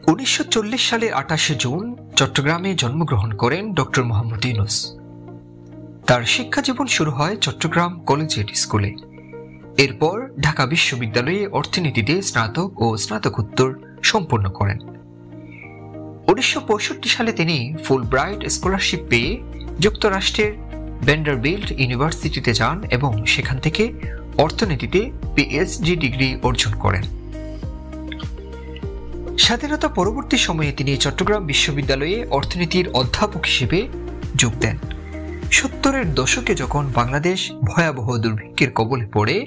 1940 সালের 28 জুন চট্টগ্রামে জন্মগ্রহণ করেন ডক্টর মোহাম্মদ ইউনূস। তার শিক্ষা জীবন শুরু হয় চট্টগ্রাম কলেজিয়েট স্কুলে। এরপর ঢাকা বিশ্ববিদ্যালয়ে অর্থনীতিতে স্নাতক ও স্নাতকোত্তর সম্পন্ন করেন। 1965 সালে তিনি ফুলব্রাইট স্কলারশিপ পেয়ে যুক্তরাষ্ট্রের ভ্যান্ডারবিল্ট ইউনিভার্সিটিতে যান এবং সেখান থেকে অর্থনীতিতে পিএইচডি ডিগ্রি অর্জন করেন। স্বাধীনতা পরবর্তী সময়ে তিনি চট্টগ্রাম বিশ্ববিদ্যালয়ে অর্থনীতির অধ্যাপক হিসেবে যোগ দেন। 70-এর দশকে যখন বাংলাদেশ ভয়াবহ দুর্ভিক্ষের কবলে পড়ে,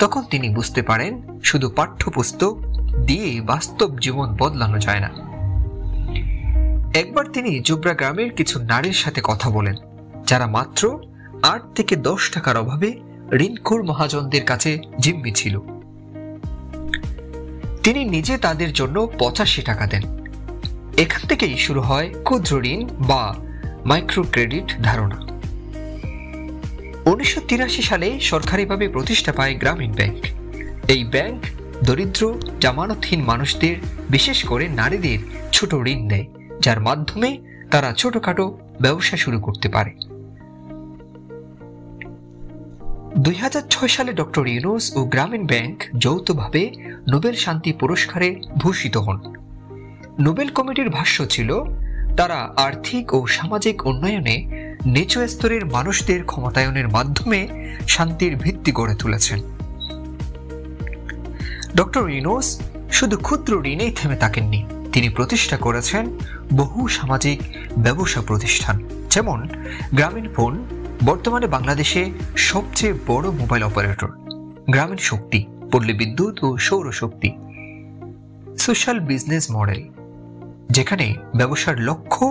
তখন তিনি বুঝতে পারেন শুধু পাঠ্যপুস্তক দিয়ে বাস্তব জীবন বদলানো যায় না। একবার তিনি জুবরা গ্রামের কিছু নারীর সাথে কথা বলেন, যারা মাত্র 8 থেকে 10 টাকার অভাবে ঋণখোর মহাজনদের কাছে জিম্মি ছিল। তিনি নিজে তাদের জন্য 85 টাকা দেন। এখান থেকেই শুরু হয় ক্ষুদ্র ঋণ বা মাইক্রো ক্রেডিট ধারণা। 1983 সালে সরকারিভাবে প্রতিষ্ঠা পায় গ্রামীণ ব্যাংক। এই ব্যাংক দরিদ্র জামানতহীন মানুষদের, বিশেষ করে নারীদের ছোট ঋণ দেয়, যার মাধ্যমে তারা ছোটখাটো ব্যবসা শুরু করতে পারে। 2006 সালে ডক্টর ইউনূস ও গ্রামীণ ব্যাংক যৌথভাবে নোবেল শান্তি পুরস্কারে ভূষিত হন। নোবেল কমিটির ভাষ্য ছিল, তারা আর্থিক ও সামাজিক উন্নয়নে নিচু স্তরের মানুষদের ক্ষমতায়নের মাধ্যমে শান্তির ভিত্তি গড়ে তুলেছেন। ডক্টর ইউনূস শুধু ক্ষুদ্র ঋণেই থেমে থাকেননি, তিনি প্রতিষ্ঠা করেছেন বহু সামাজিক ব্যবসা প্রতিষ্ঠান, যেমন গ্রামীণ ফোন, বর্তমানে বাংলাদেশে সবচেয়ে বড় মোবাইল অপারেটর; গ্রামীণ শক্তি, পল্লী বিদ্যুৎ ও সৌরশক্তি; সোশ্যাল বিজনেস মডেল, যেখানে ব্যবসার লক্ষ্য